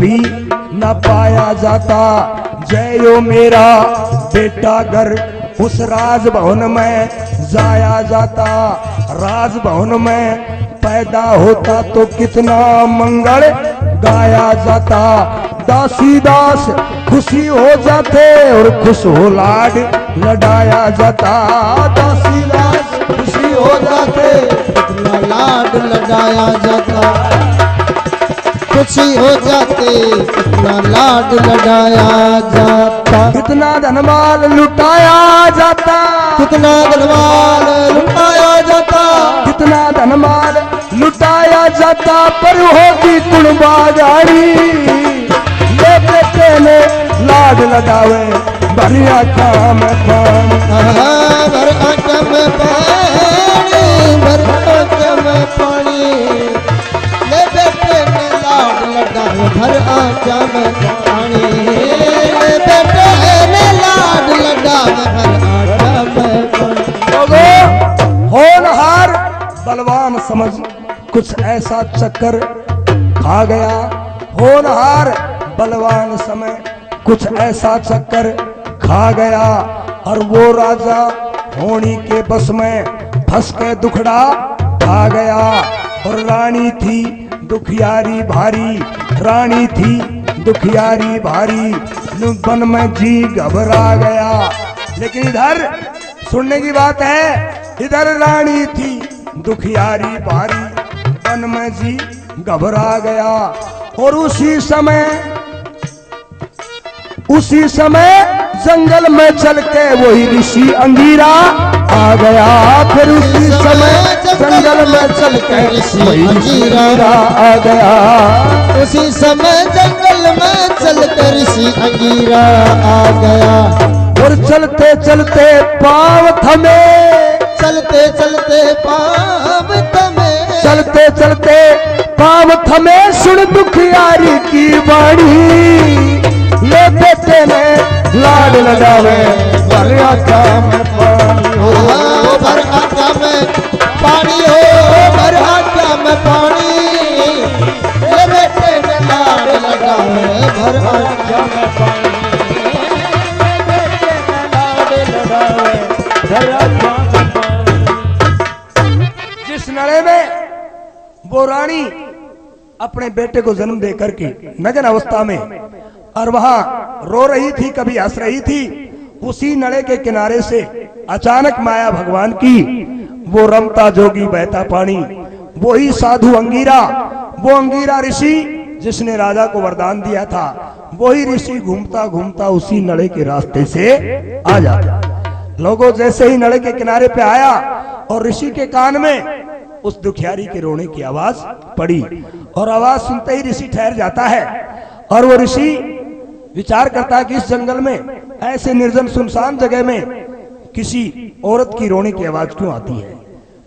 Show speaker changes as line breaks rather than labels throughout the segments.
कभी न पाया जाता। जयो मेरा बेटा घर उस राजभवन में जाया जाता। राजभवन में पैदा होता तो कितना मंगल गाया जाता। दासी दास खुशी हो जाते और खुश हो लाड लड़ाया जाता। दासी दास खुशी हो जाते
कितना लाड लड़ाया जाता। खुशी हो जाते कितना लाड लड़ाया जाता।
कितना धनमाल लुटाया जाता।
कितना धनमाल लुटाया जाता।
कितना धनमाल लुटाया जाता। पर होती कुणबागारी ये बेटे ने लाड लगावे भरिया काम पानी।
भर आंख में पानी भर आंख में पानी ले बेटे ने लाड लगावे भर आंख में पानी ले बेटे ने लाड लगावे भर आंख में पानी।
लोगों होनहार बलवान समझ कुछ ऐसा चक्कर खा गया। होनहार बलवान समय कुछ ऐसा चक्कर खा गया और वो राजा होनी के बस में फंस के दुखड़ा आ गया। और रानी थी दुखियारी भारी। रानी थी दुखियारी भारी वन में जी घबरा गया। लेकिन इधर सुनने की बात है, इधर रानी थी दुखियारी भारी वन में जी घबरा गया। और उसी समय जंगल में चल के वही ऋषि अंगीरा आ गया। फिर उसी समय जंगल में चल के वही ऋषि अंगीरा आ गया।
उसी समय जंगल में चल कर ऋषि अंगीरा आ गया।
और चलते चलते पाँव थमे।
चलते चलते पाँव थमे।
चलते चलते पाँव थमे सुन दुखियारी की बाणी। ले बेटे ने लाड लगावे भर आंख में पानी हो।
भर आंख में पानी हो भर आंख में पानी ले बेटे ने लाड लगावे भर आंख में पानी ले बेटे ने लाड लगावे भर आंख में पानी।
जिस नड़े में वो रानी अपने बेटे को जन्म दे करके नग्न अवस्था में और वहां रो रही थी, कभी हंस रही थी, उसी नड़े के किनारे से अचानक माया भगवान की वो रमता जोगी बहता पानी, वही साधु अंगीरा, वो अंगीरा ऋषि जिसने राजा को वरदान दिया था, वही ऋषि घूमता घूमता उसी नड़े के रास्ते से आ जाता। लोगों जैसे ही नड़े के किनारे पे आया और ऋषि के कान में उस दुखियारी के रोने की आवाज पड़ी और आवाज सुनते ही ऋषि ठहर जाता है। और वो ऋषि विचार करता है कि इस जंगल में ऐसे निर्जन सुनसान जगह में किसी औरत की रोने की आवाज क्यों आती है।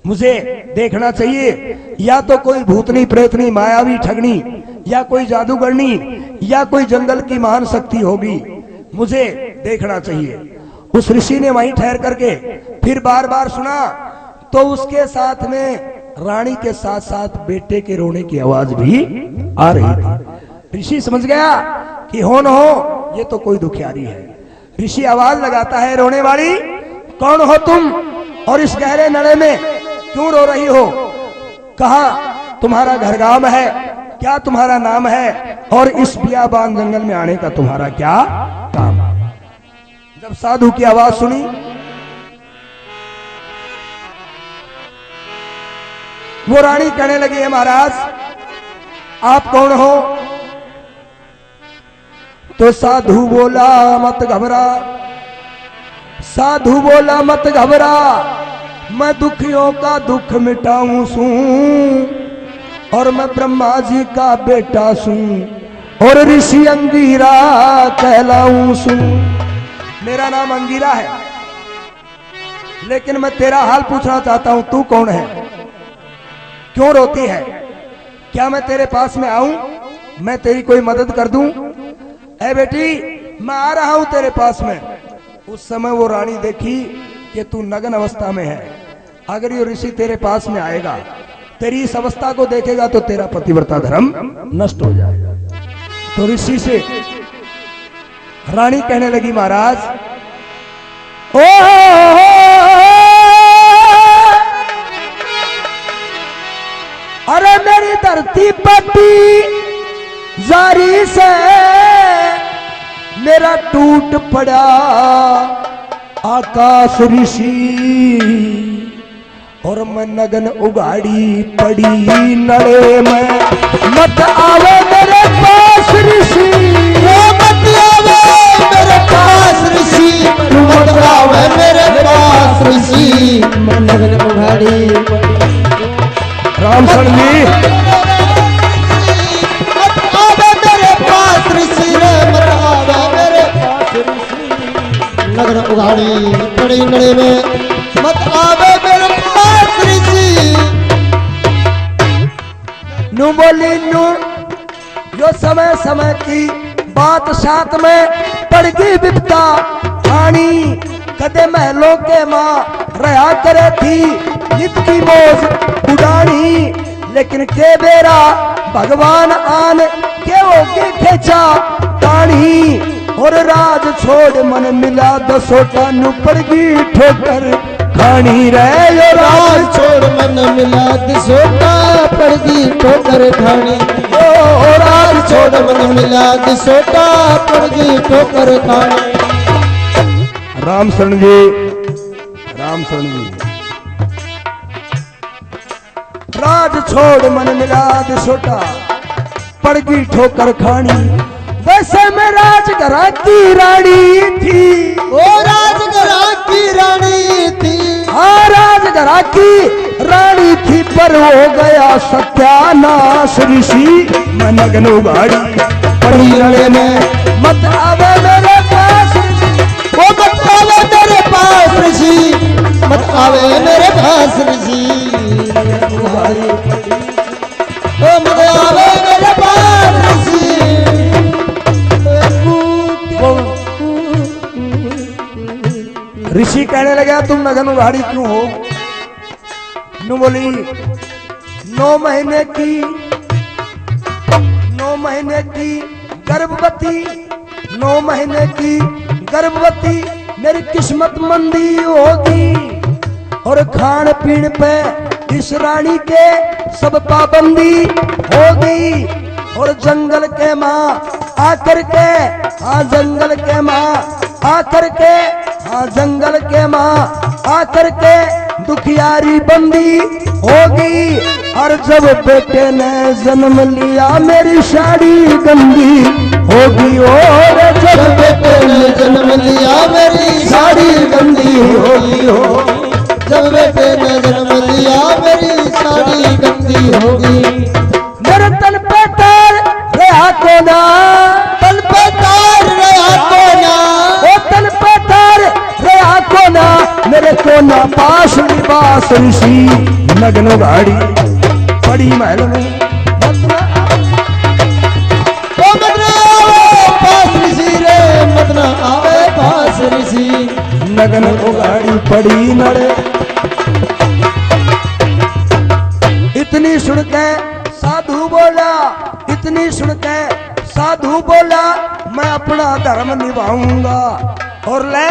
मुझे देखना चाहिए, या तो कोई भूतनी प्रेतनी मायावी ठगनी या कोई जादूगरनी या कोई जंगल की महान शक्ति होगी, मुझे देखना चाहिए। उस ऋषि ने वहीं ठहर करके फिर बार बार सुना तो उसके साथ में रानी के साथ साथ बेटे के रोने की आवाज भी आ रही थी। ऋषि समझ गया कि हो न हो ये तो कोई दुखियारी है। ऋषि आवाज लगाता है, रोने वाली कौन हो तुम और इस गहरे नड़े में क्यों रो रही हो? कहाँ तुम्हारा घर गांव है? क्या तुम्हारा नाम है? और इस बियाबान जंगल में आने का तुम्हारा क्या काम? जब साधु की आवाज सुनी वो रानी कहने लगी है, महाराज आप कौन हो? तो साधु बोला मत घबरा, साधु बोला मत घबरा, मैं दुखियों का दुख मिटाऊं सू और मैं ब्रह्मा जी का बेटा सू और ऋषि अंगीरा कहलाऊं सू। मेरा नाम अंगीरा है, लेकिन मैं तेरा हाल पूछना चाहता हूं, तू कौन है? क्यों रोती है? क्या मैं तेरे पास में आऊं? मैं तेरी कोई मदद कर दूं? ऐ बेटी मैं आ रहा हूं तेरे पास में। उस समय वो रानी देखी कि तू नग्न अवस्था में है, अगर ये ऋषि तेरे पास में आएगा, तेरी इस अवस्था को देखेगा तो तेरा पतिव्रता धर्म नष्ट हो जाएगा। तो ऋषि से रानी कहने लगी, महाराज ओ अरे मेरी धरती पट्टी जारी से मेरा टूट पड़ा आकाश ऋषि, और मैं नगन उगाड़ी पड़ी नड़े में, मत आवे मेरे पास ऋषि,
मत आवे मेरे पास ऋषि, मत आवे मेरे पास ऋषि, मैं नगन उघाड़ी
राम शरण जी
मत आवे मेरे पास ऋषि रे, मत आवे मेरे पास ऋषि, नगन उघाड़ी पड़ी नड़े में, मत आवे मेरे पास ऋषि।
नू बोली नू जो समय समय की बात साथ में पड़ गई विपता आनी, कदे महलों के माँ रहा करे थी नित की मौज उड़ानी, लेकिन के बेरा भगवान आन के होके खेचा तानी, और राज छोड़ मन मिला दसोटा नु पड़ गई ठोकर खानी रे, यो
राज छोड़ मन मिला दिसोटा पड़ गई ठोकर खानी, ओ राज छोड़ मन मिला दिसोटा पड़ गई ठोकर खानी।
राम शरण जी, राम शरण जी, राज छोड़ मन मिला दिसोटा पड़ गई ठोकर खानी, वैसे मैं राजघरा की रानी थी,
ओ राजघरा की रानी थी,
हाँ राजघरा की रानी थी, पर हो गया सत्यानाश ऋषि, मैं नगन उगाड़ी पड़ी रड़े में, मत आवे मेरे पास ऋषि,
ओ मत आवे मेरे पास ऋषि, मत आवे मेरे पास ऋषि, ओ मत आवे मेरे पास ऋषि।
ऋषि कहने लगा तुम नगन उघाड़ी क्यों हो? नू बोली 9 महीने की गर्भवती, 9 महीने की गर्भवती मेरी किस्मत मंदी होगी, और खान पीन पे इस रानी के सब पाबंदी होगी, और जंगल के माँ आकर के, हाँ जंगल के माँ आकर के, हाँ जंगल के माँ आकर के दुखियारी बंदी होगी, और जब बेटे ने जन्म लिया मेरी साड़ी गंदी होगी, और जब
बेटे ने जन्म लिया मेरी साड़ी गंदी होगी, हो जब बेटे ने जन्म लिया मेरी साड़ी गंदी होगी,
मेरे तन पे तार रहा को ना,
तन पे तार रहा को ना,
ओ तन पे तार रहा को ना, मेरे को ना पास लिबास ऋषि, नगन उघाड़ी पड़ी महल में,
ओ मत ना आवे पास ऋषि रे, मत ना आवे पास ऋषि,
नगन उघाड़ी पड़ी नड़े। इतनी सुन के साधु बोला, इतनी सुन के साधु बोला, मैं अपना धर्म निभाऊंगा, और ले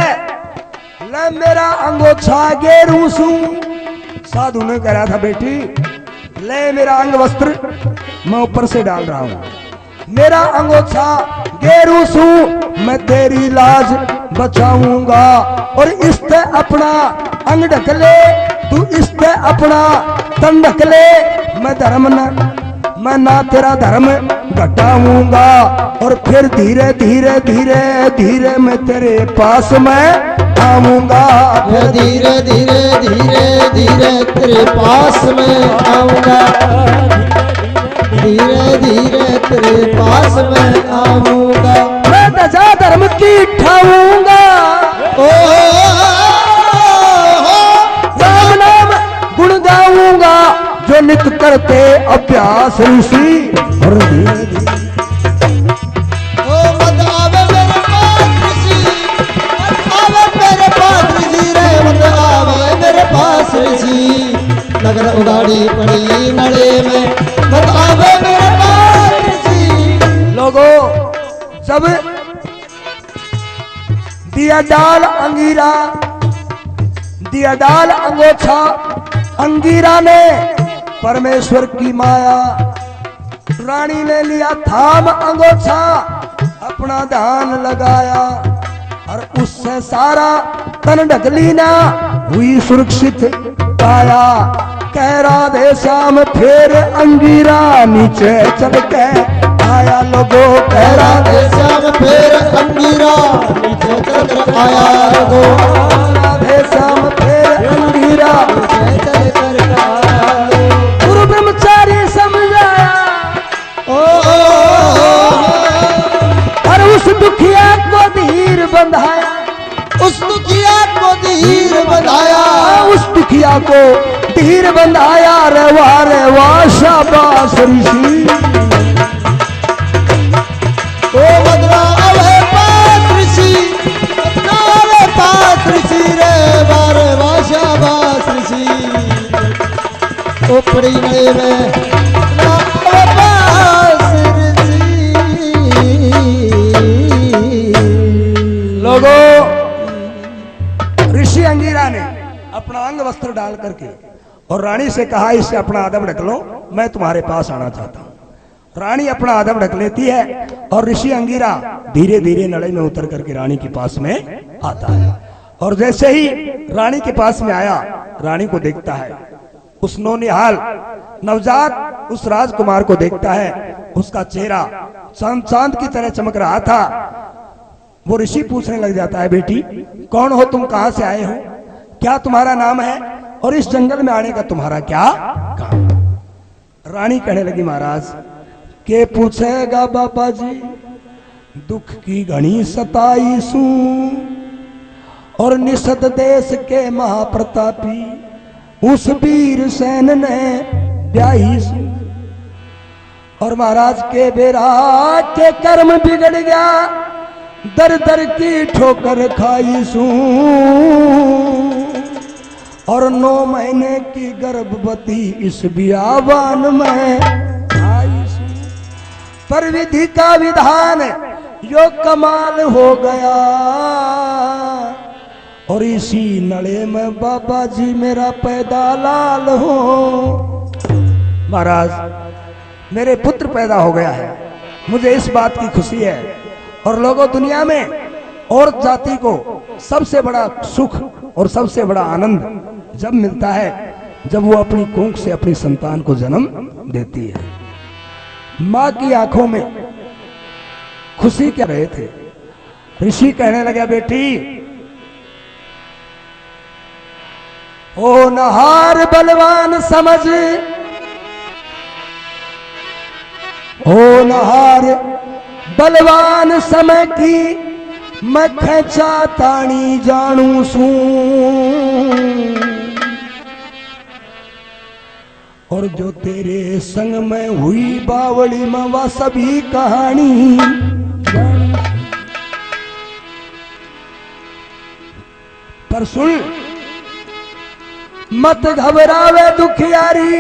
मेरा अंगोछा गेरू सू। साधु ने कह रहा था बेटी ले मेरा अंग वस्त्र मैं ऊपर से डाल रहा हूं, मेरा अंगोछा गेरू सू, मैं तेरी लाज बचाऊंगा, और इस पे अपना अंग ढक ले, तू इस पे अपना तन ढक ले, मैं ना तेरा धर्म घटाऊंगा, और फिर धीरे धीरे धीरे धीरे मैं तेरे पास मैं आऊंगा,
फिर धीरे धीरे धीरे धीरे तेरे पास में आऊंगा, धीरे धीरे तेरे पास में आऊंगा,
मैं दजा धर्म की ठाऊंगा,
ओ
राम नाम गुण गाऊंगा, जो नित करते अभ्यास ऋषि, और धीरे धीरे
ओ मत आवे मेरे पास ऋषि, मत आवे मेरे पास ऋषि रे, मत आवे मेरे पास ऋषि, नगर उगाड़ी पड़ी नड़े में, मत आवे मेरे पास ऋषि।
लोग लोगों, जब दिया डाल अंगीरा, दिया डाल अंगोछा, अंगीरा ने परमेश्वर की माया, रानी ने लिया थाम अंगोछा, अपना ध्यान लगाया और उससे सारा तन ढकली ना हुई सुरक्षित पाया। कह राधे श्याम फिर अंगीरा नीचे चल के आया। लोगों कह राधे
श्याम फिर अंगीरा नीचे चल आया। लोगों
राधे श्याम फिर अंगीरा नीचे चल कर आया। गुरु ब्रह्मचारी समझाया और उस दुखिया को धीर बंधाया,
उस दुखिया को धीर बंधाया,
उस दुखिया को धीर बंधाया। रे वाह शाबाश ऋषि।
ओ बदरा अवे पास ऋषि, बदरा अवे पास ऋषि रे वाह शाबाश ऋषि। ओ पड़ी नए में बदरा अवे पास ऋषि।
लोगों, ऋषि अंगीरा ने अपना अंग वस्त्र डाल करके और रानी से कहा इससे अपना आदम ढक लो, मैं तुम्हारे पास आना चाहता हूं। रानी अपना आदम ढक लेती है और ऋषि अंगीरा धीरे धीरे नड़े में उतर करके रानी के पास में आता है। और जैसे ही रानी के पास में आया, रानी को देखता है, उस नौनिहाल नवजात उस राजकुमार को देखता है, उसका चेहरा चांद की तरह चमक रहा था। वो ऋषि पूछने लग जाता है, बेटी कौन हो तुम, कहां से आए हो, क्या तुम्हारा नाम है और इस जंगल में आने का तुम्हारा क्या काम। रानी कहने लगी, महाराज के पूछेगा बाबा जी, दुख की घनी सताई सू और निषद देश के महाप्रतापी उस वीर सैन ने ब्याही सू। और महाराज के बेरा के कर्म बिगड़ गया, दर दर की ठोकर खाई सू और 9 महीने की गर्भवती इस बियाबान में आई सू। पर विधि का विधान यो कमाल हो गया और इसी नड़े में बाबा जी मेरा पैदा लाल हो। महाराज मेरे पुत्र पैदा हो गया है, मुझे इस बात की खुशी है। और लोगों, दुनिया में औरत जाति को सबसे बड़ा सुख और सबसे बड़ा आनंद जब मिलता है जब वो अपनी कोख से अपनी संतान को जन्म देती है। माँ की आंखों में खुशी क्या रहे थे। ऋषि कहने लगा, बेटी ओ नहार बलवान समझ, ओ नहार बलवान समय की मैं खेचा तानी जानू सू और जो तेरे संग में हुई बावली में वह सभी कहानी जानू। पर सुन मत घबरावे दुखियारी,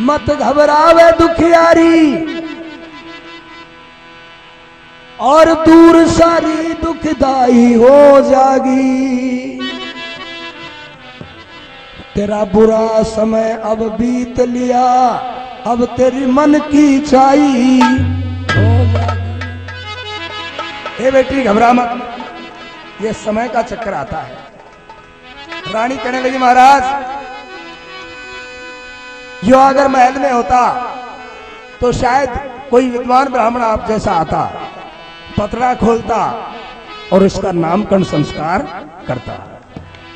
मत घबरावे दुखियारी और दूर सारी दुखदाई हो जागी। तेरा बुरा समय अब बीत लिया, अब तेरी मन की चाही हो जागी। ए बेटी घबरा मत, ये समय का चक्कर आता है। रानी कहने लगी, महाराज यो अगर महल में होता तो शायद कोई विद्वान ब्राह्मण आप जैसा आता, पतरा खोलता और इसका नामकरण संस्कार करता।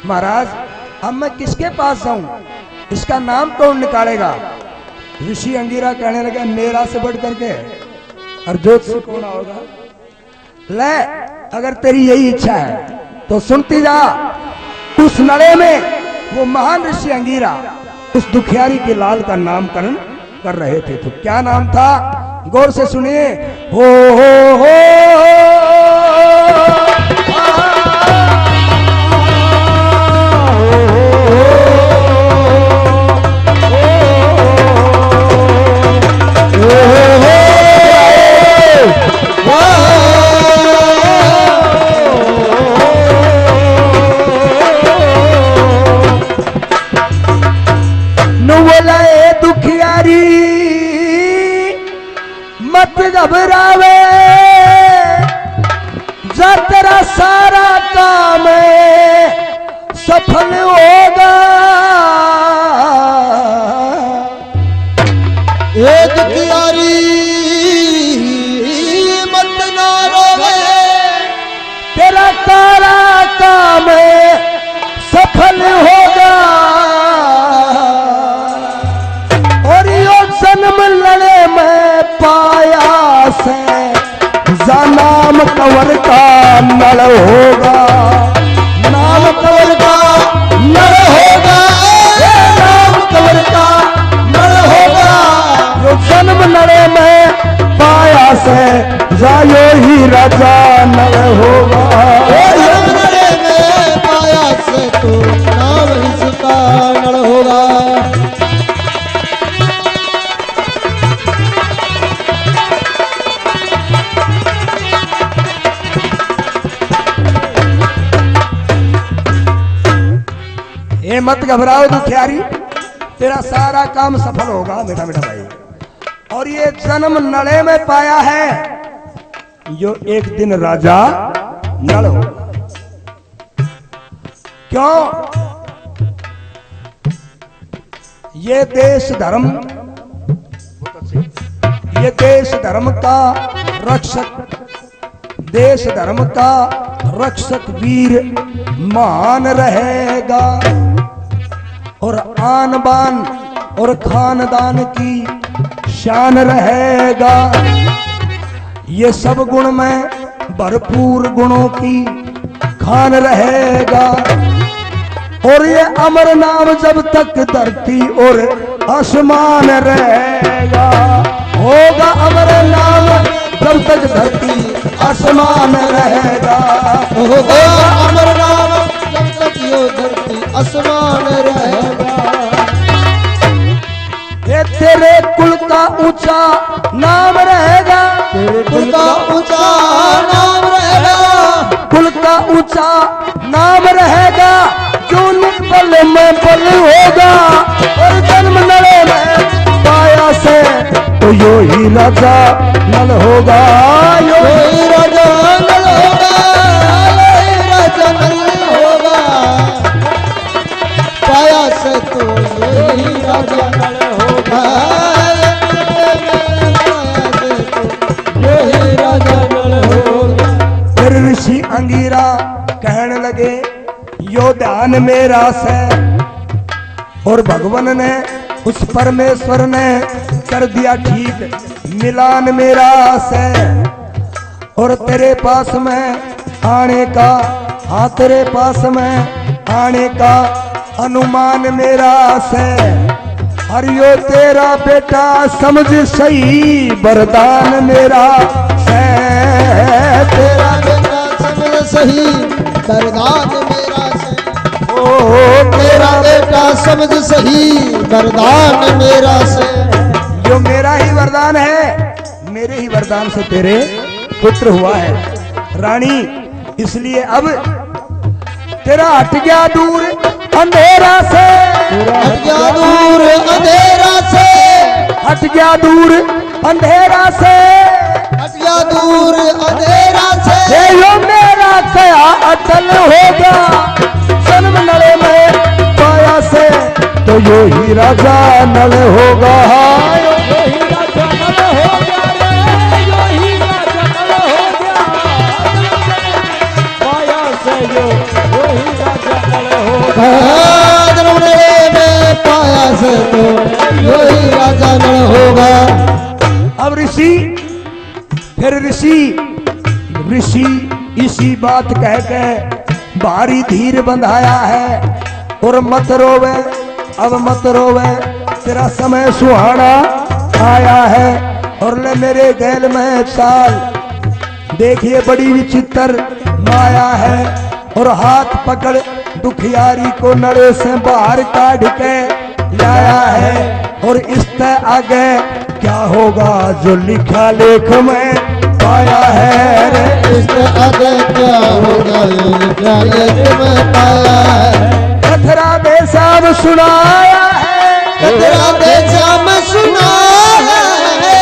महाराज अब मैं किसके पास जाऊं, इसका नाम कौन निकालेगा। ऋषि अंगीरा कहने लगे, मेरा से बढ़ करके और ज्योतिषी कौन होगा। ले अगर तेरी यही इच्छा है तो सुनती जा। उस नड़े में वो महान ऋषि अंगीरा उस दुखियारी के लाल का नामकरण कर रहे थे। तो क्या नाम था, गौर से सुनिए। हो हो मत घबरावे जा तेरा सारा काम सफल होगा।
एक तियारी मत ना रोवे
तेरा सारा काम सफल होगा। और यो जन्म लड़े में पाया से जा नाम कंवर का नल होगा। नाम कंवर का नल होगा, नाम कंवर का नल होगा। जो जन्म लड़े में पाया से जायो ही राजा नल होगा।
जन्म लड़े में पाया से तो नाम इसका नल होगा।
ये मत घबराओ दुखियारी, तेरा सारा काम सफल होगा बेटा बेटा भाई। और ये जन्म नड़े में पाया है जो एक दिन राजा नल होगा। क्यों? ये देश धर्म, ये देश धर्म का रक्षक, देश धर्म का रक्षक वीर महान रहेगा। और आन बान और खानदान की शान रहेगा। ये सब गुण में भरपूर गुणों की खान रहेगा। और ये अमर नाम जब तक धरती और आसमान रहेगा। होगा अमर नाम जब तक धरती आसमान रहेगा।
होगा अमर नाम जब तक यो धरती आसमान रहेगा।
ये तेरे कुल का ऊंचा नाम रहेगा।
कुल का ऊंचा नाम रहेगा।
कुल का ऊंचा नाम रहेगा। जो बल में बल होगा। और जन्म नले में पाया से तो यो ही राजा नल होगा। यो
ही राजा नल होगा। यो ही राजा नल होगा। पाया से तो यो ही राजा नल होगा। यो ही राजा नल होगा।
फिर ऋषि अंगीरा कहने लगे यो ध्यान मेरा से। और भगवान ने उस परमेश्वर ने कर दिया ठीक मिलान मेरा से। और तेरे पास में आने का, हाँ तेरे पास में आने का अनुमान मेरा से। हरियो तेरा बेटा समझ सही वरदान मेरा से।
तेरा बेटा समझ सही वरदान मेरा से।
ओ
तेरा बेटा समझ सही वरदान मेरा से।
जो मेरा ही वरदान है, मेरे ही वरदान से तेरे पुत्र हुआ है रानी। इसलिए अब तेरा हट गया दूर अंधेरा से।
हट गया दूर अंधेरा से।
हट गया दूर अंधेरा से।
हट गया दूर अंधेरा से।
हे यो मेरा कया अटल होगा। जन्म नले में पाया से तो यो ही राजा नल होगा। यो ही राजा नल हो गया रे। यो ही राजा नल हो गया। पाया से यो ही राजा नल होगा।
जन्म नले में पाया से तो यो ही राजा नल होगा।
अब ऋषि, फिर ऋषि इसी बात कह के भारी धीर बंधाया है। और मत रोवे, अब मत रोवे, तेरा समय सुहाना आया है। और ले मेरे गैल में चाल, देखिए बड़ी विचित्र माया है। और हाथ पकड़ दुखियारी को नड़े से बाहर काढ़ के लाया है। और इस तय आगे क्या होगा जो लिखा लेख में पाया है रे।
इसके आगे क्या होगा क्या लेख में पाया है।
कथरा दे साब सुनाया है।
कतरा दे जाम सुना है।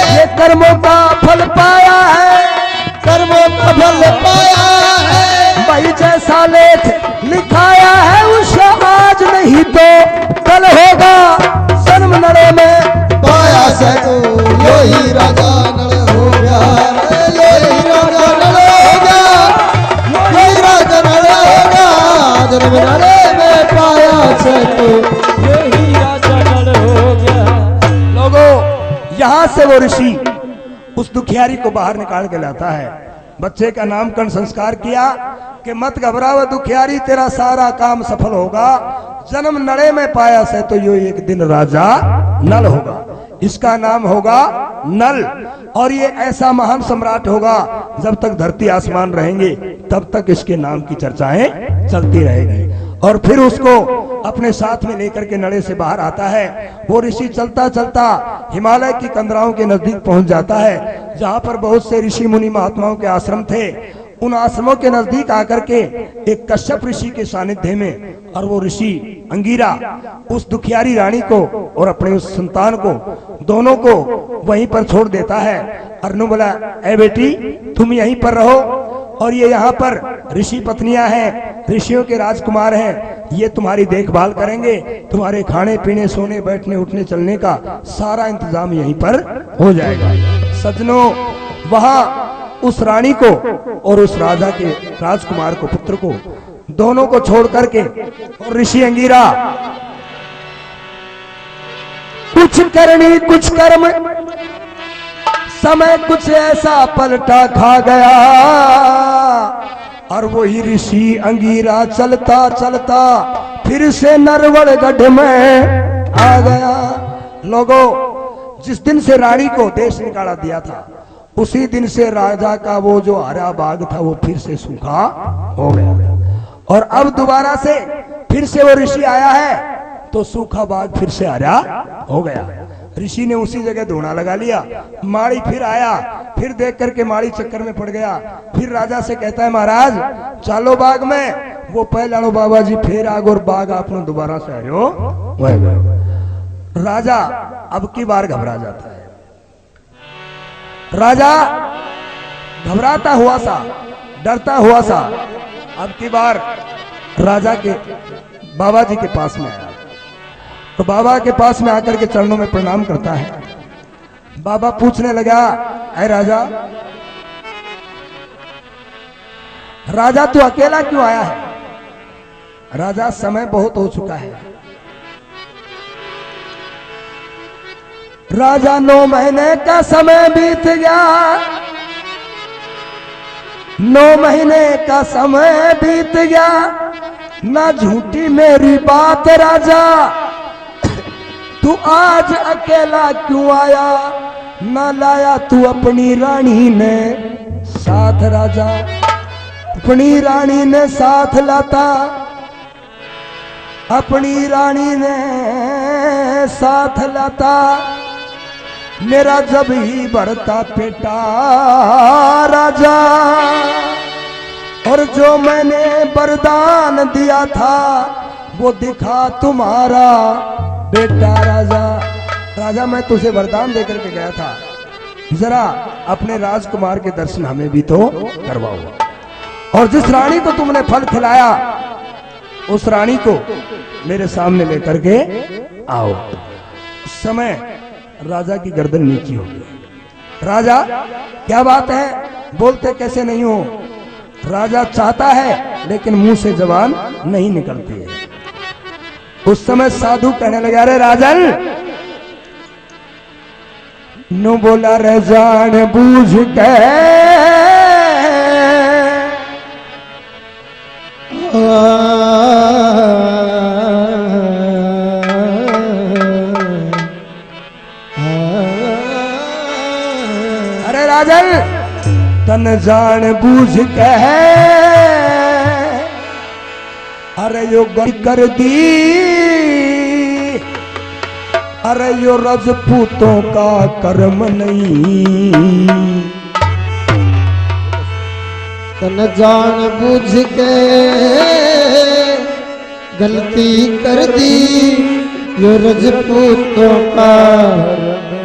ये कर्मों का फल वो ऋषि उस दुखियारी को बाहर निकाल के लाता है। बच्चे का नामकरण संस्कार किया कि मत घबराओ दुखियारी, तेरा सारा काम सफल होगा। जन्म नड़े में पाया से तो यो एक दिन राजा नल होगा, इसका नाम होगा नल। और ये ऐसा महान सम्राट होगा, जब तक धरती आसमान रहेंगे तब तक इसके नाम की चर्चाएं चलती रहेगी। और फिर उसको अपने साथ में लेकर के नड़े से बाहर आता है। वो ऋषि चलता चलता हिमालय की कंदराओं के नजदीक पहुंच जाता है, जहां पर बहुत से ऋषि मुनि महात्माओं के आश्रम थे। उन आश्रमों के नजदीक आकर के एक कश्यप ऋषि के सानिध्य में, और वो ऋषि अंगीरा उस दुखियारी रानी को और अपने उस संतान को, दोनों को वहीं पर छोड़ देता है। अर्नु बोला, ए बेटी तुम यहीं पर रहो, और ये यहाँ पर ऋषि पत्नियां हैं, ऋषियों के राजकुमार हैं, ये तुम्हारी देखभाल करेंगे। तुम्हारे खाने पीने, सोने बैठने उठने चलने का सारा इंतजाम यहीं पर हो जाएगा। सज्जनों, वहां उस रानी को और उस राजा के राजकुमार को, पुत्र को, दोनों को छोड़ करके और ऋषि अंगीरा कुछ करनी कुछ कर्म, समय कुछ ऐसा पलटा खा गया। और वही ऋषि अंगीरा चलता चलता फिर से नरवड़ गढ़ में आ गया। लोगों, जिस दिन से रानी को देश निकाला दिया था, उसी दिन से राजा का वो जो हरा बाग था वो फिर से सूखा हो गया। और अब दोबारा से फिर से वो ऋषि आया है तो सूखा बाग फिर से हरा हो गया। ऋषि ने उसी जगह धोना लगा लिया। माड़ी फिर आया, फिर देख करके माड़ी चक्कर में पड़ गया। फिर राजा से कहता है, महाराज चालो बाग में। वो पहले बाबा जी फिर आग और बाग आपने दोबारा से आयो। राजा अब की बार घबरा जाता है। राजा घबराता हुआ सा, डरता हुआ सा, अब की बार राजा के बाबा जी के पास में आया। तो बाबा के पास में आकर के चरणों में प्रणाम करता है। बाबा पूछने लगा, ऐ राजा, राजा तू अकेला क्यों आया है? राजा, समय बहुत हो चुका है। राजा, 9 महीने का समय बीत गया, 9 महीने का समय बीत गया, ना झूठी मेरी बात राजा, तू आज अकेला क्यों आया? ना लाया तू अपनी रानी ने साथ राजा, अपनी रानी ने साथ लाता, अपनी रानी ने साथ लाता, मेरा जब ही भरता पेटा राजा, और जो मैंने वरदान दिया था वो दिखा तुम्हारा बेटा राजा। राजा, मैं तुझे वरदान देकर के गया था, जरा अपने राजकुमार के दर्शन हमें भी तो करवाओ, और जिस रानी को तुमने फल खिलाया उस रानी को मेरे सामने लेकर के आओ। उस समय राजा की गर्दन नीची हो गई। राजा, क्या बात है, बोलते कैसे नहीं हो? राजा चाहता है लेकिन मुंह से जबान नहीं निकलती है। उस समय साधु कहने लगा, अरे राजन, नु बोला रे जान बूझ के अरे राजन, तन जान बूझ के अरे यो गल कर दी, अरे यो राजपूतों का कर्म नहीं,
तन जान बूझ के गलती कर दी, यो राजपूतों का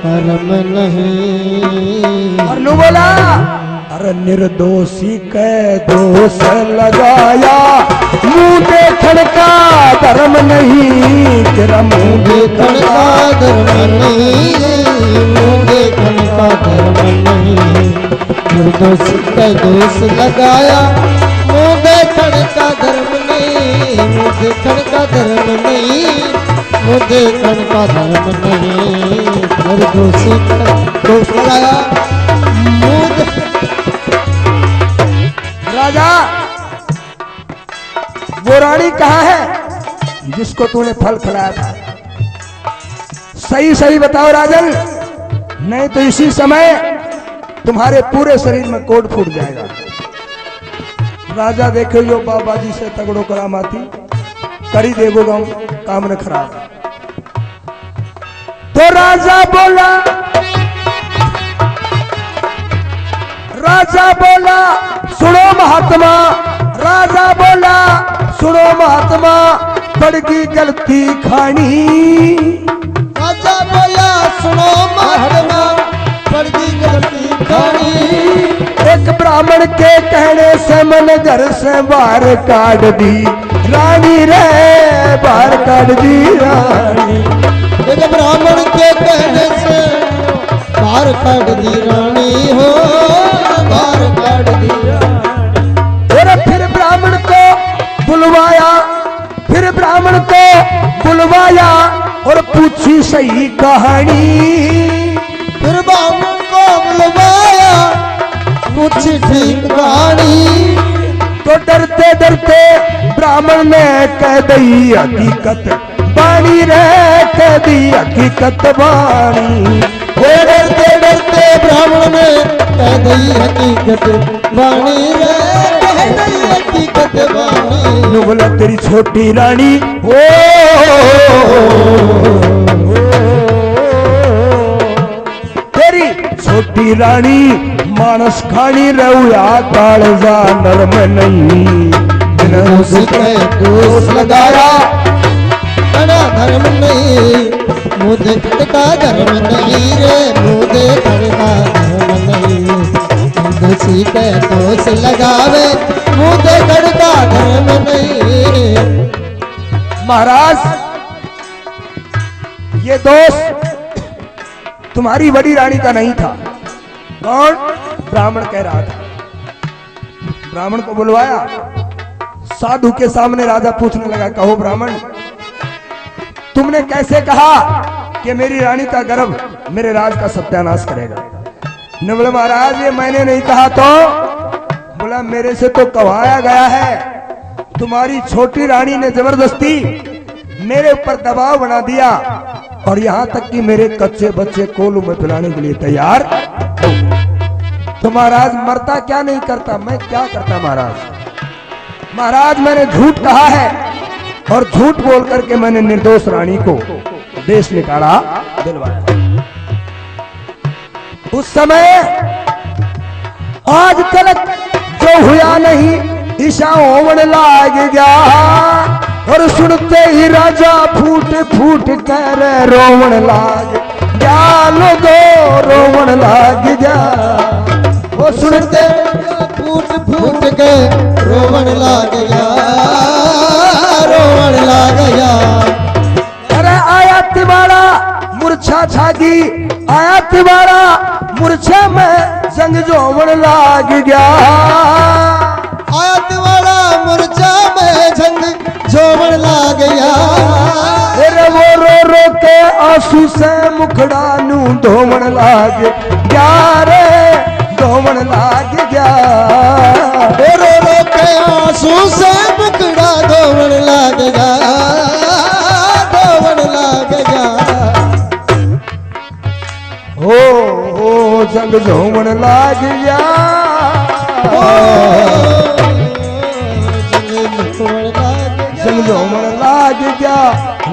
कर्म नहीं।
और नु बोला, अरे निर्दोषी के दोष लगाया, मुंह देखण का धर्म नहीं, तेरा मुंह
देखण का धर्म नहीं, मुंह देखण का धर्म नहीं, निर्दोषी के दोष लगाया, मुंह देखण का धर्म नहीं, मुंह देखण का धर्म नहीं, मुझे कण का धर्म नहीं। निर्दोषी दोष लगाया मुझे।
राजा, वो रानी कहाँ है जिसको तूने फल खिलाया था? सही सही बताओ राजन, नहीं तो इसी समय तुम्हारे पूरे शरीर में कोट फूट जाएगा। राजा देखो यो बाबा जी से तगड़ो करामाती करी देवो गम काम न खराब। तो राजा बोला, राजा बोला सुनो महात्मा, राजा बोला सुनो महात्मा, बड़की गलती खानी।
राजा बोला सुनो महात्मा, बड़की गलती खानी।
एक ब्राह्मण के कहने से मन घर से बाहर काट दी रानी रे, बाहर काट दी रानी।
एक ब्राह्मण के कहने से बाहर काट दी रानी हो, बाहर काट दी रानी।
और फिर ब्राह्मण को बुलवाया, फिर ब्राह्मण को बुलवाया और पूछी सही कहानी।
फिर ब्राह्मण को बुलवाया, पूछी ठीक कहानी।
तो डरते डरते ब्राह्मण ने कह दी हकीकत बानी रे, कह दी हकीकत बानी।
डरते डरते ब्राह्मण ने कह दी हकीकत बानी रे, कह दी हकीकत बानी।
बोला तेरी छोटी रानी ओ, तेरी छोटी रानी मानस खानी रहुआ कालजा नरम नहीं। बिना उसके दोष लगाया
बड़ा धर्म नहीं, मुझे खड़का धर्म नहीं रे, मुझे खड़का धर्म नहीं। दोषी के दोष लगावे, मुझे खड़का धर्म नहीं।
महाराज, ये दोष तुम्हारी बड़ी रानी का नहीं था। कौन? ब्राह्मण कह रहा था। ब्राह्मण को बुलवाया, साधु के सामने राजा पूछने लगा, कहो ब्राह्मण, तुमने कैसे कहा कि मेरी रानी का गर्भ मेरे राज का सत्यानाश करेगा? ने बोला महाराज ये मैंने नहीं कहा। तो बोला मेरे से तो कहाया गया है, तुम्हारी छोटी रानी ने जबरदस्ती मेरे ऊपर दबाव बना दिया और यहाँ तक कि मेरे कच्चे बच्चे कोलू में पिलाने के लिए तैयार। तो महाराज मरता क्या नहीं करता, मैं क्या करता महाराज? महाराज मैंने झूठ कहा है और झूठ बोल करके मैंने निर्दोष रानी को देश निकाला, दिलवाया। उस समय आज तक जो हुआ नहीं, ईशा होवन लाग गया और सुनते ही राजा फूट फूट कर रोवन लाग गया। लोगो रोवन लाग गया, वो सुनते
फूट फूट के रोवन लाग गया, रोवन लाग गया।
अरे आया तिवाड़ा मूर्छा छागी, आया तिवाड़ा मूर्छा में जंग जोवन लाग गया।
आया तिवाड़ा मूर्छा में जंग जोवन लाग गया।
अरे वो रो रो के आंसू से मुखड़ा नू धोवन लाग गया रे, धोवन लाग गया।
रो रो के आंसू से मुखड़ा धोवन लाग गया, धोवन लाग गया।
ओ जंग धोवन लाग गया, जंग धोवन लाग गया।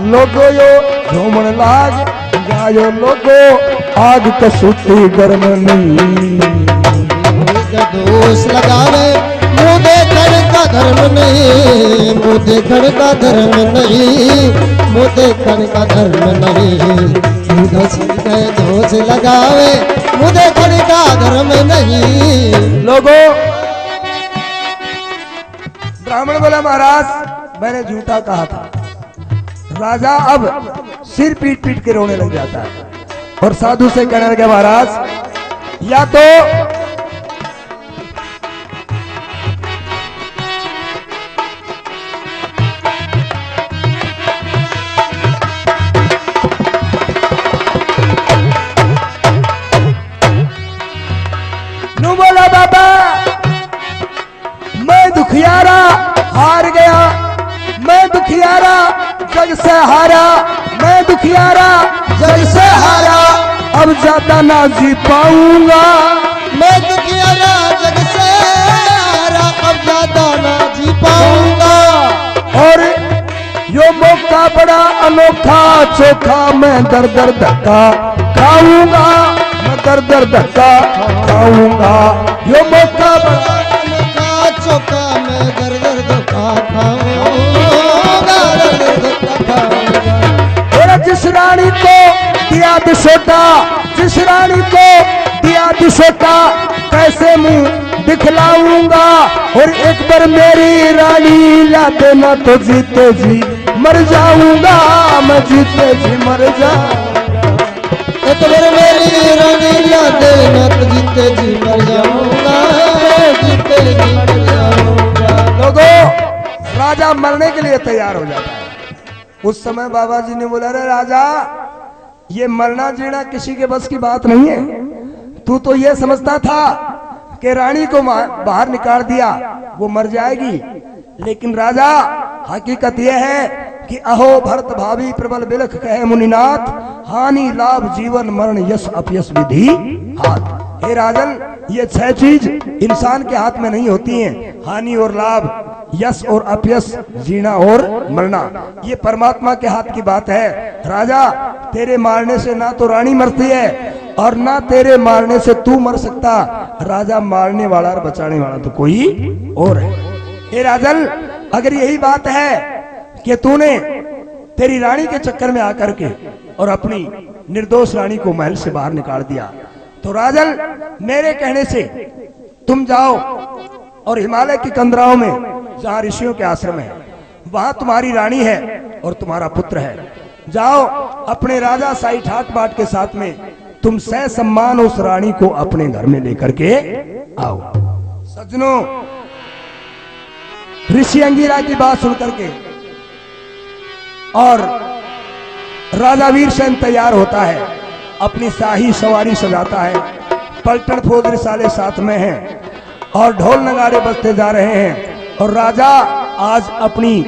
लोगो यो धोवन लाग गया, यो लोगो आग कसूती गर्म नहीं।
दोष लगावे मुझे घर का धर्म नहीं, मुझे घर का धर्म नहीं, मुझे घर का धर्म नहीं। दोष लगावे मुझे घर का धर्म नहीं।
लोगों, ब्राह्मण बोला महाराज मैंने झूठा कहा था। राजा अब सिर पीट पीट के रोने लग जाता है और साधु से कहने लगे महाराज या तो सज्जनों बोला बाबा मैं दुखियारा हार गया, मैं दुखियारा जग से हारा, मैं दुखियारा जग से हारा, अब ज्यादा ना जी पाऊंगा।
मैं दुखियारा जग से हारा, अब ज्यादा ना जी पाऊंगा।
और यो मौका बड़ा अनोखा चोखा, मैं दर दर धक्का खाऊंगा, मैं दर दर धक्का खाऊंगा। यो मौका बड़ा
अनोखा चोखा, मैं दर दर धक्का खाऊंगा, दर दर धक्का खाऊंगा।
और जिस रानी को दिया दिशोटा, जिस रानी को दिया दिशोटा, कैसे मुंह दिखलाऊंगा। और एक बार मेरी रानी ला देना तो जीते जी मर जाऊंगा, मैं जीते जी मर जाऊंगा।
एक बार मेरी रानी ला देना तो जीते जी मर जाऊंगा, जीते जी मर जाऊंगा।
लोगों, राजा मरने के लिए तैयार हो जाता है। उस समय बाबा जी ने बोला, रे राजा, ये मरना जीना किसी के बस की बात नहीं है। तू तो ये समझता था कि रानी को बाहर निकाल दिया वो मर जाएगी, लेकिन राजा हकीकत यह है कि अहो भरत भावी प्रबल बिलख कहे मुनिनाथ, हानि लाभ जीवन मरण यश अपयश विधि हाथ। हे राजन, ये 6 चीज इंसान के हाथ में नहीं होती हैं, हानि और लाभ, यश और अपयश, जीना और मरना, ये परमात्मा के हाथ की बात है। राजा, तेरे मारने से ना तो रानी मरती है और ना तेरे मारने से तू मर सकता। राजा मारने वाला और बचाने वाला तो कोई और है। हे राजन, अगर यही बात है कि तूने तेरी रानी के चक्कर में आकर के और अपनी निर्दोष रानी को महल से बाहर निकाल दिया, तो राजन मेरे कहने से तुम जाओ और हिमालय की कंदराओं में जहां ऋषियों के आश्रम है, वहां तुम्हारी रानी है और तुम्हारा पुत्र है। जाओ अपने राजा साई ठाट बाट के साथ में तुम सह सम्मान उस रानी को अपने घर में लेकर के आओ। सज्जनों, ऋषि अंगिरा की बात सुनकर के और राजा वीरसेन तैयार होता है, अपनी शाही सवारी सजाता है, पलटन फौज रिसाले साथ में हैं और ढोल नगाड़े बजते जा रहे हैं। और राजा आज अपनी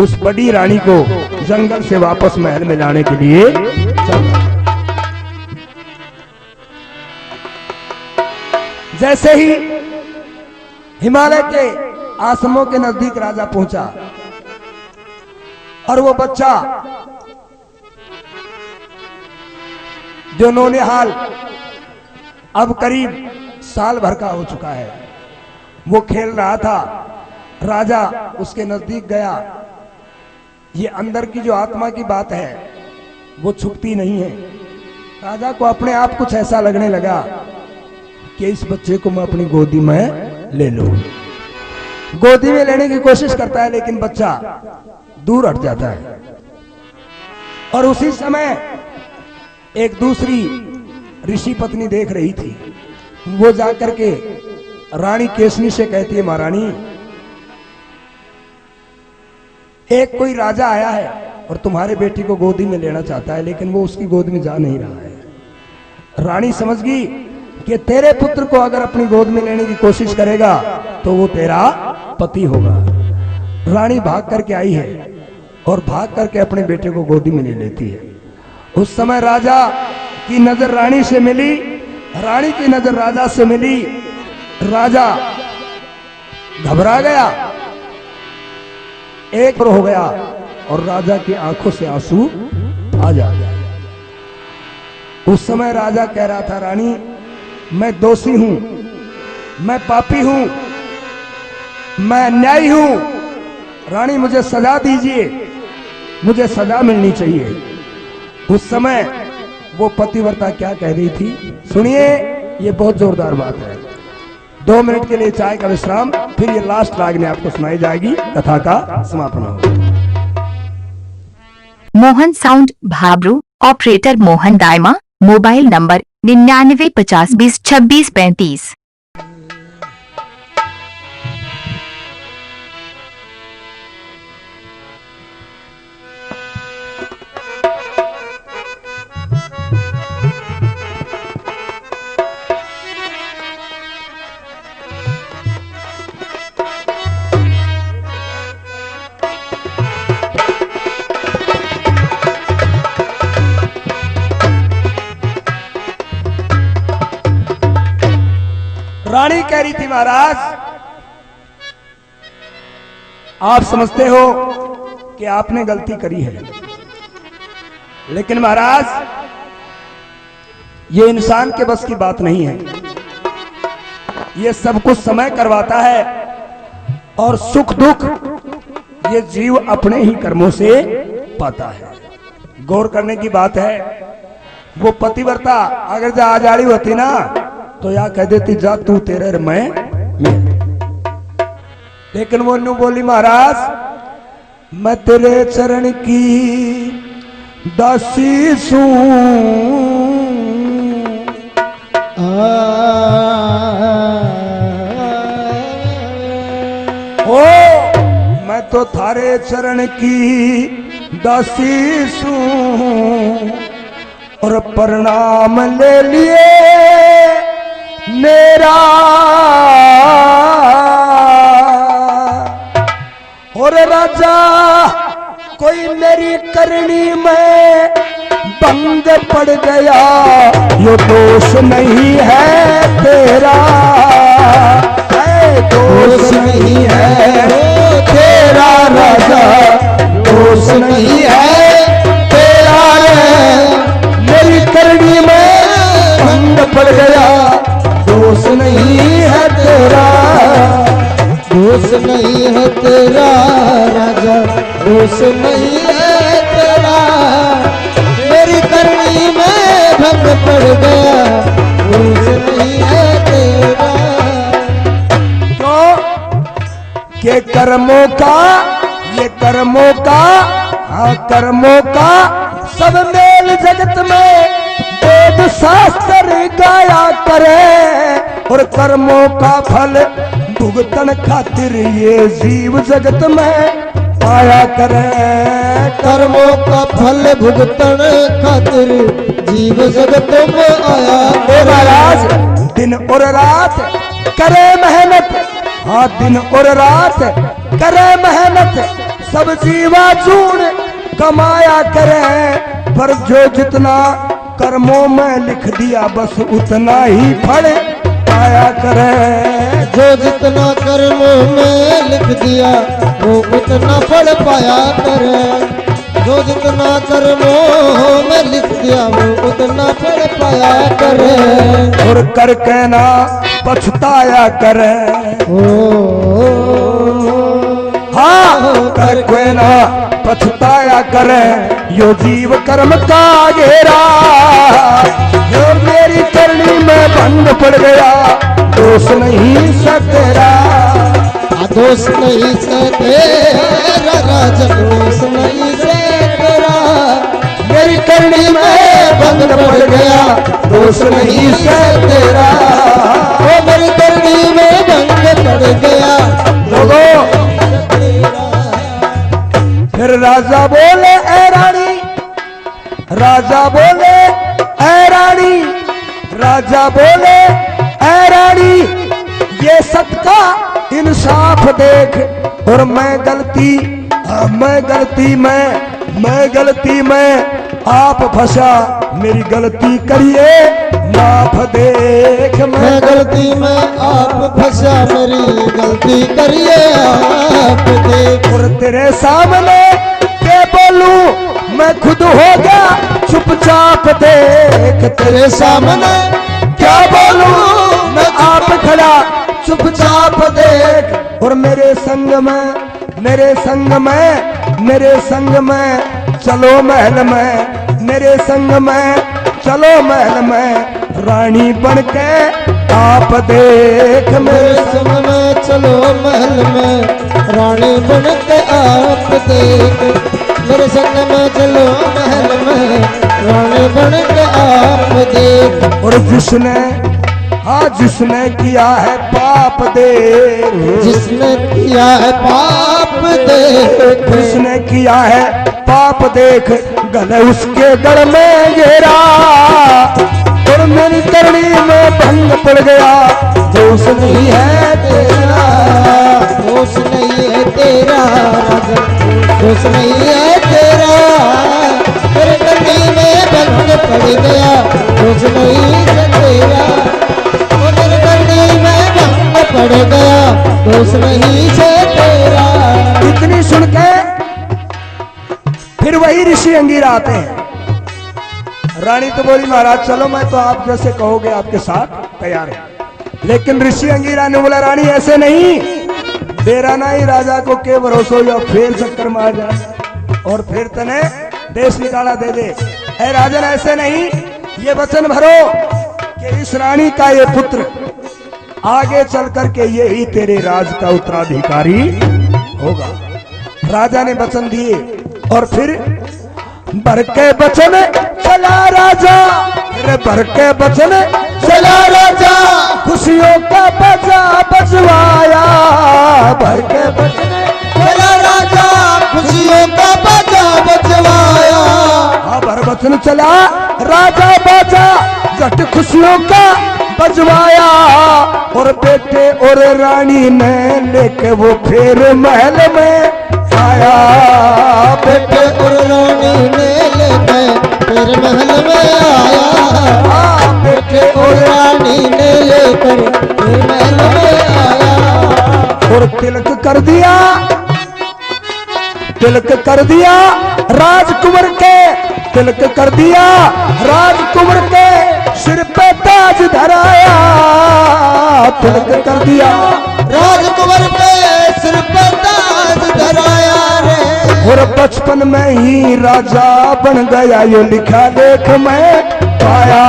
उस बड़ी रानी को जंगल से वापस महल में लाने के लिए चल रहा है। जैसे ही हिमालय के आश्रमों के नजदीक राजा पहुंचा और वो बच्चा जो नौनिहाल अब करीब साल भर का हो चुका है, वो खेल रहा था। राजा उसके नजदीक गया। ये अंदर की जो आत्मा की बात है वो छुपती नहीं है। राजा को अपने आप कुछ ऐसा लगने लगा कि इस बच्चे को मैं अपनी गोदी में ले लूं। गोदी में लेने की कोशिश करता है, लेकिन बच्चा दूर हट जाता है। और उसी समय एक दूसरी ऋषि पत्नी देख रही थी। वो जाकर के रानी केसनी से कहती है, महारानी, एक कोई राजा आया है और तुम्हारे बेटी को गोदी में लेना चाहता है, लेकिन वो उसकी गोद में जा नहीं रहा है। रानी समझ गई कि तेरे पुत्र को अगर अपनी गोद में लेने की कोशिश करेगा तो वो तेरा पति होगा। रानी भाग करके आई है और भाग करके अपने बेटे को गोदी में ले लेती है। उस समय राजा की नजर रानी से मिली, रानी की नजर राजा से मिली। राजा घबरा गया, एक हो गया और राजा की आंखों से आंसू आ जाते। उस समय राजा कह रहा था, रानी मैं दोषी हूं, मैं पापी हूं, मैं अन्यायी हूं। रानी मुझे सजा दीजिए, मुझे सजा मिलनी चाहिए। उस समय वो पतिव्रता क्या कह रही थी सुनिए, ये बहुत जोरदार बात है। 2 मिनट के लिए चाय का विश्राम, फिर ये लास्ट रागनी आपको सुनाई जाएगी, कथा का समापन होगा।
Mohan sound Bhabru, operator Mohan Dayma, mobile number 9950202635।
कह रही थी महाराज, आप समझते हो कि आपने गलती करी है, लेकिन महाराज ये इंसान के बस की बात नहीं है। ये सब कुछ समय करवाता है और सुख दुख ये जीव अपने ही कर्मों से पाता है। गौर करने की बात है, वो पतिव्रता अगर जा आजाड़ी होती ना तो या कह देती जा तू तेरे मैं, लेकिन वो न्यू बोली महाराज मैं तेरे चरण की दासी सू, ओ मैं तो थारे चरण की दासी सू और प्रणाम ले लिए मेरा, और राजा कोई मेरी करनी में भंग पड़ गया, यो दोष नहीं है तेरा, दोष नहीं है तेरा राजा, दोष नहीं है तेरा, मेरी करनी में भंग पड़ गया, दोष नहीं है तेरा,
दोष नहीं है तेरा राजा, दोष नहीं है तेरा, मेरी करनी में भंग पड़ गया, दोष नहीं है तेरा।
के कर्मों का, ये कर्मों का, हाँ कर्मों का सब मेल जगत में वेद शास्त्र गाया करे, और कर्मों का फल भुगतन खातिर ये जीव जगत में आया करे,
कर्मों का फल भुगतन खातिर जीव जगत में आया
महाराज। दिन और रात करे मेहनत, हाँ दिन और रात करे मेहनत, सब जीवा जून कमाया करे, पर जो जितना कर्मों में लिख दिया बस उतना ही फल पाया करे,
जो जितना कर्मों में लिख दिया वो उतना फल पाया करे, जो जितना कर्मों में लिख दिया वो उतना फल पाया करे,
और करके ना पछताया करे, हाँ करके ना पछताया करे, यो जीव कर्म का घेरा, जो मेरी करनी में भंग पड़ गया, दोष नहीं से तेरा,
दोष नहीं से तेरा राजा, दोष नहीं से तेरा,
मेरी करनी में भंग पड़ गया, दोष नहीं से तेरा,
वो मेरी करनी में भंग पड़ गया,
लोगों। फिर राजा बोले ऐ रानी, राजा बोले ऐ रानी, राजा बोले ऐ रानी, ये सबका इंसाफ देख, और मैं गलती में आप फंसा, मेरी गलती करिए माफ देख,
मैं गलती में आप फंसा, मेरी गलती करिए आप देख,
और तेरे सामने के बोलूं मैं खुद हो गया चुपचाप देख, तेरे सामने क्या बोलूं मैं आप खड़ा चुपचाप देख, और मेरे संग में चलो महल में, मेरे संग में चलो महल में, रानी बनके आप देख,
मेरे संग में चलो महल में, रानी बनके आप देख, मेरे संग में चलो महल में, रानी बनके आप देख,
और जिसने किया है पाप देख,
जिसने किया है पाप देख,
जिसने किया है पाप देख, गले उसके गढ़ में घेरा, और मेरी करनी में भंग पड़ गया, दोष नहीं है तेरा,
दोष नहीं है तेरा राजा, दोष नहीं है तेरा, मेरे करनी में भंग पड़ गया, दोष नहीं है तेरा, मेरे करनी में भंग बढ़ गया दोष नहीं से तेरा।
इतनी सुन के फिर वही ऋषि अंगीरा आते हैं। रानी तो बोली महाराज चलो, मैं तो आप जैसे कहोगे आपके साथ तैयार है। लेकिन ऋषि अंगीरा ने बोला रानी ऐसे नहीं, तेरा ना ही राजा को के भरोसो या फेर चक्कर मार जाए और फिर तने देश निकाला दे दे। ऐ राजन ऐसे नहीं, ये वचन भरो कि इस रानी का ये पुत्र आगे चल करके ये ही तेरे राज का उत्तराधिकारी होगा। राजा ने वचन दिए और फिर भर के वचन चला राजा, फिर भर के वचन
चला राजा,
खुशियों का बजा बजवाया। भर के वचन
चला राजा, खुशियों का बाजा बजवाया।
हाँ भर वचन चला राजा बाजा जट खुशियों का बजवाया। और बेटे और रानी ने लेके वो फिर महल में आया।
बेटे और रानी ने लेके फिर महल में आया। बेटे और रानी ने लेकर फिर महल में आया।
और तिलक कर दिया, तिलक कर दिया राजकुमार के, तिलक कर दिया राजकुमार के सिर पे ताज धराया। तिलक कर दिया
राजकुमार पे सिर पे ताज धराया रे।
और बचपन में ही राजा बन गया, यो लिखा लेख में पाया।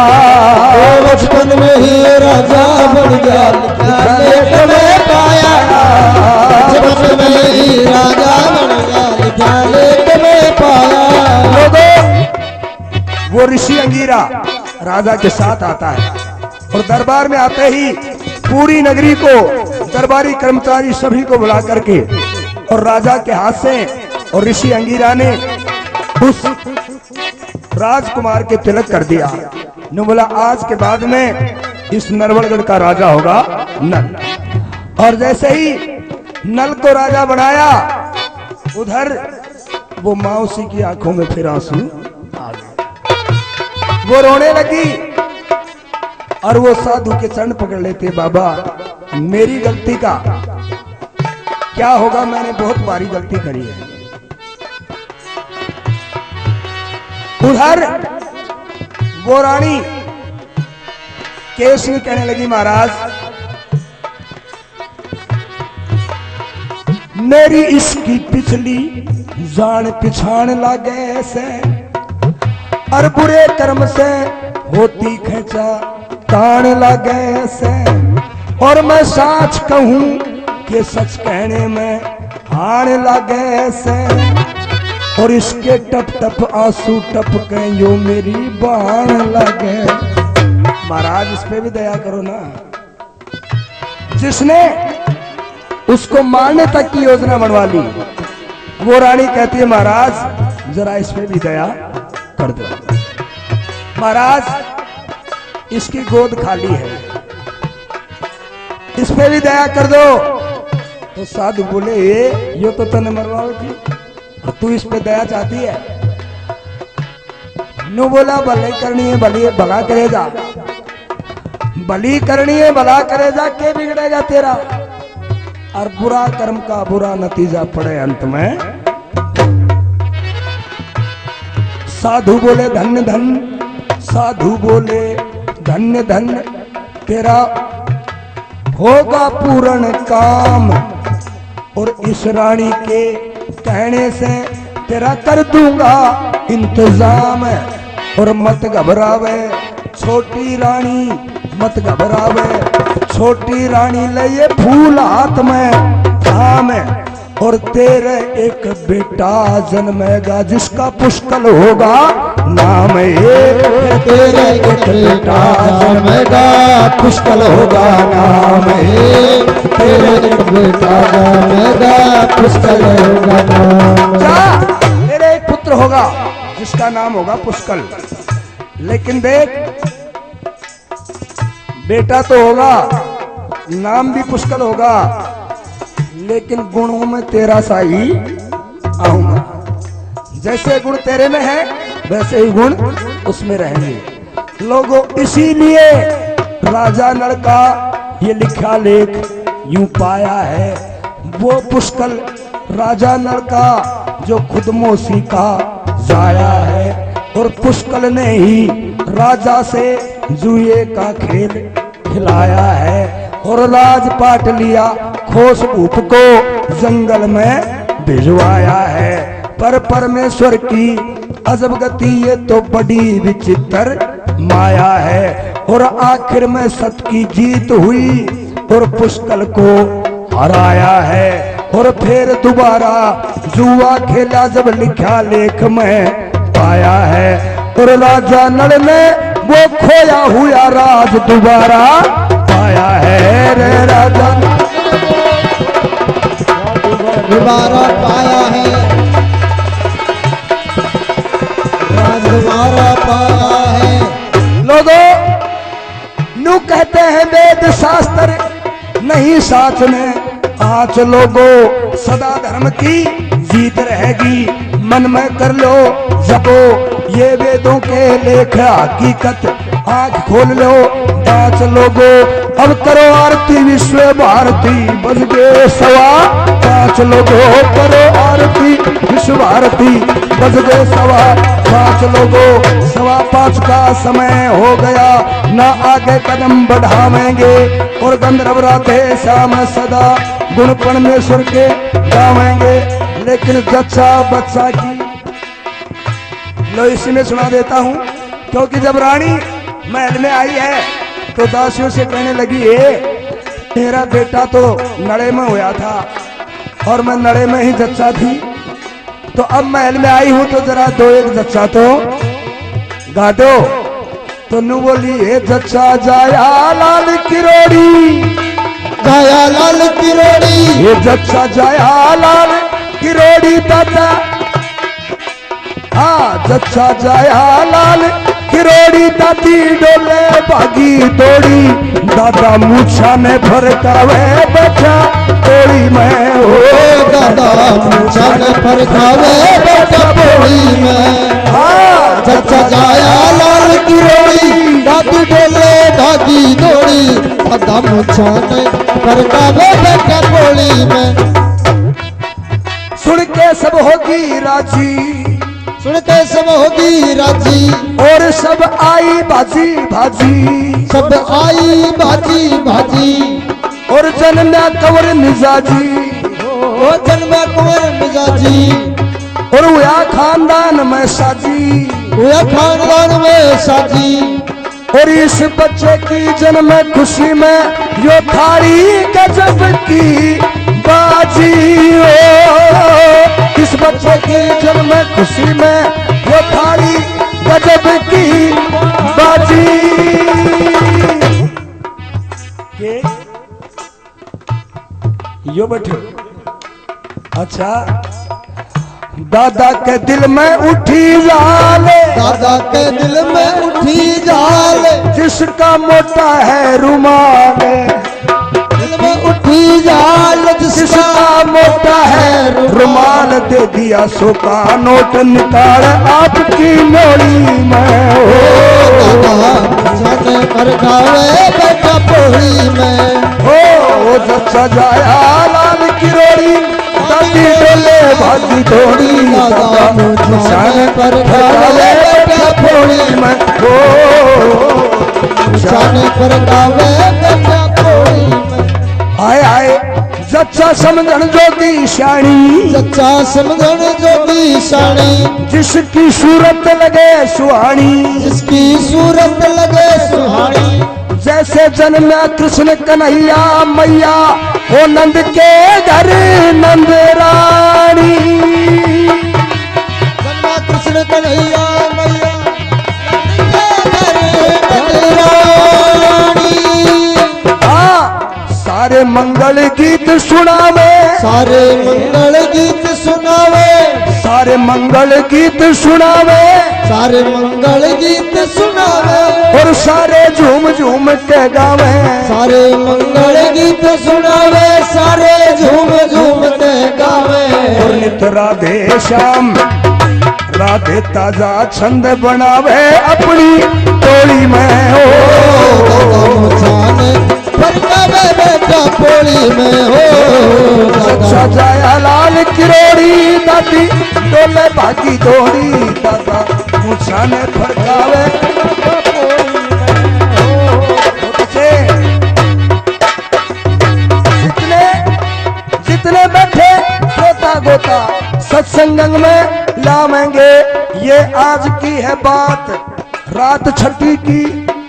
बचपन में ही राजा बन गया, लिखा लेख में पाया। बचपन में ही राजा बन गया, लिखा लेख में पाया।
लोगों, वो ऋषि अंगीरा राजा के साथ आता है और दरबार में आते ही पूरी नगरी को, दरबारी कर्मचारी सभी को बुला करके और राजा के हाथ से और ऋषि अंगीरा ने उस राजकुमार के तिलक कर दिया। ने बोला आज के बाद में इस नरवलगढ़ का राजा होगा नल। और जैसे ही नल को राजा बनाया, उधर वो मौसी की आंखों में फिर आंसू आ गए। वो रोने लगी और वो साधु के चरण पकड़ लेते, बाबा मेरी गलती का क्या होगा, मैंने बहुत भारी गलती करी है। उधर वो रानी केश में कहने लगी महाराज मेरी इसकी पिछली जान पिछाण लागे से और बुरे कर्म से होती खेचा तान लागे से। और मैं साच कहूं कि सच कहने में हाण लागे से। और इसके टप टप आंसू टपके यो मेरी बाण लगे। महाराज इस पे भी दया करो ना। जिसने उसको मारने तक की योजना बनवा ली, वो रानी कहती है महाराज जरा इस पे भी दया कर दो। महाराज इसकी गोद खाली है, इस पे भी दया कर दो। तो साधु बोले ये तो तने मरवाओ थी और तू इस पे दया चाहती है। नु बोला भले करनी है भली भला करेगा, भली करनी है भला करेगा, के बिगड़ेगा तेरा। और बुरा कर्म का बुरा नतीजा पड़े अंत में। साधु बोले धन्य धन्य, साधु बोले धन्य धन्य, तेरा होगा पूर्ण काम। और इस रानी के कहने से तेरा कर दूंगा इंतजाम। और मत घबरावे छोटी रानी, मत घबरावे छोटी रानी, ले ये फूल हाथ में थाम। और तेरे एक बेटा जन्मेगा जिसका पुष्कल होगा नाम। एक
तेरे एक बेटा जन्मेगा पुष्कल होगा नाम। तेरे एक बेटा जन्मेगा पुष्कल होगा नाम।
जा तेरे एक पुत्र होगा जिसका नाम होगा पुष्कल। लेकिन देख बेटा तो होगा, नाम भी पुष्कल होगा, लेकिन गुणों में तेरा सा ही आऊंगा। जैसे गुण तेरे में है वैसे ही गुण उसमें रहेंगे। लोगों इसीलिए राजा नल का ये लिखा लेख यूं पाया है। वो पुष्कल राजा नल का जो खुद मौसी का जाया है, और पुष्कल ने ही राजा से जुए का खेल खिलाया है, और राजपाट लिया खोस भूप को जंगल में भिजवाया है। पर परमेश्वर की अजब गति ये तो बड़ी विचित्र माया है, और आखिर में सत की जीत हुई और पुष्कल को हराया है। और फिर दोबारा जुआ खेला जब लिखा लेख में पाया है, और राजा नल ने वो खोया हुआ राज दोबारा पाया है। रे राजा
दोबारा पाया है, राज दोबारा पाया है।
लोगों नु कहते हैं वेद शास्त्र नहीं साथ में, आज लोगों सदा धर्म की जीत रहेगी। मन में कर लो जपो ये वेदों के लेख हकीकत, आंख खोल लो पांच लोगों अब करो आरती विश्व भारती। बज गए 5:15 लोगों करो आरती विश्व भारती। बज गए 5:15 लोगों 5:15 का समय हो गया, ना आगे कदम बढ़ावेंगे और गंधर्व राधे श्याम सदा गुण परमेश्वर के गावेंगे। लेकिन जच्चा बच्चा की लो इसी में सुना देता हूँ, क्योंकि जब रानी महल में आई है तो दासियों से कहने लगी है मेरा बेटा तो नड़े में हुआ था और मैं नड़े में ही जच्चा थी, तो अब महल में आई हूं तो जरा 2-1 जच्चा तो गा दो। तो नु बोली है जच्चा जाया लाल किरोड़ी,
जाया लाल किरोड़ी,
ये जच्चा जाया लाल किरोड़ी दादा। हाँ जच्चा जाया लाल किरोड़ी दादी डोले भागी दौड़ी, दादा मूछा में फरकावे बैठा तोड़ी में हो।
दादा मूछा में फरकावे बैठा तोड़ी में।
हाँ
जच्चा जाया लाल किरोड़ी, दादी डोले भागी दौड़ी, दादा मूछा में फरकावे बैठा तोड़ी में।
सुन के सब होगी राजी,
सुन के सब होगी राजी,
और सब आई भाजी भाजी,
सब आई भाजी भाजी,
और जन्मा कंवर मिजाजी,
ओ जन्मा कुंवर मिजाजी,
और हुआ खानदान में साजी,
हुआ खानदान में साजी।
और इस बच्चे की जन्म खुशी में यो थारी गजब की बाजी हो। इस बच्चे की जन्म खुशी में यो थारी गजब की बाजी। ये यो बैठो। अच्छा दादा के दिल में उठी जाल,
दादा के दिल में उठी जाल,
जिसका मोटा है रुमाल,
दिल में उठी जाल,
जिसका मोटा है रुमाल, दे दिया 100 का नोट निकाल आपकी नोड़ी में हो।
दादा फरकावे बैठा पोड़ी में
हो जच्चा जाया लाल किरोड़ी, दादी डोले भागी दौड़ी, दादा निशान पर फरकावे बैठा पोड़ी में हो।
निशान फरकावे बैठा पोड़ी में।
आए आए जच्चा समझन जोगी शानी,
सच्चा समझन जोगी शानी,
जिसकी सूरत लगे सुहानी,
जिसकी सूरत लगे सुहानी,
जैसे जन्मा कृष्ण कन्हैया मैया हो नंद के घर नंद रानी।
जन्मा कृष्ण कन्हैया मैया नंद के घर नंद रानी।
हाँ सारे मंगल गीत सुनावे,
सारे मंगल गीत सुनावे,
सारे मंगल गीत सुनावे,
सारे मंगल गीत सुनावे,
और सारे झूम झूम के गावे।
सारे मंगल गीत सुनावे, सारे झूम झूम के गावे।
और नित राधे श्याम राधे ताजा छंद बनावे अपनी टोली में हो।
दादा मुझाने फरकावे बेटा पोली में हो
अच्छा जाया लाल किरोड़ी दादी डोले भागी दौड़ी दादा मुछा ने फड़कावे जितने जितने बैठे गोता गोता सत्संग में लावेंगे ये आज की है बात रात छठी की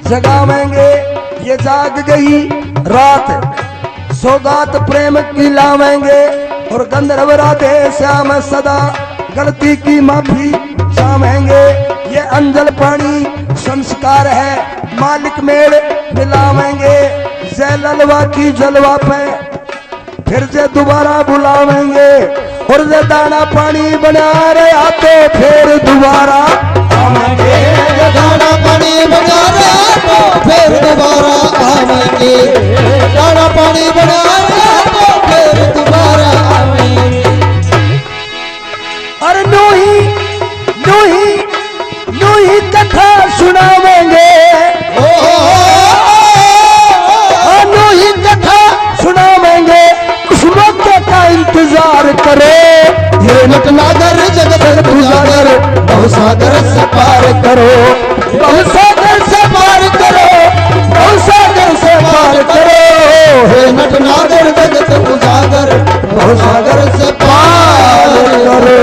जगावेंगे ये जाग गई रात सौगात प्रेम की लावेंगे और गंधर्व राधे श्याम सदा गलती की माफी चाहेंगे ये अंजल पानी संस्कार है मालिक मेल मिलावेंगे जय ललवा की जलवा पे फिर से दोबारा बुलावेंगे और जे दाना पानी बना रहे आते फिर दोबारा आवेंगे
दाना पानी बना रहा तो फिर दोबारा आवेंगे दाना पानी बना रहा तो फिर दोबारा आवेंगे
और यूं ही कथा सुनावेंगे यूं ही कथा सुनावेंगे उस वक्त का इंतजार करो
ये नटनागर जगत गुजागर बहुसागर से पार करो
बहुसागर से पार करो बहुसागर से पार करो
हे नटनागर जगत गुजागर बहुसागर से पार करो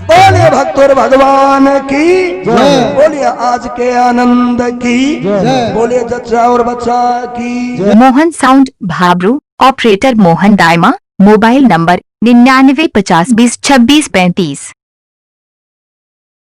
बोलिए भक्तों भगवान की
जय।
बोलिए आज के आनंद की
जय।
बोलिए जच्चा और बच्चा की
Mohan sound Bhabru operator Mohan Dayma mobile number 9950202635।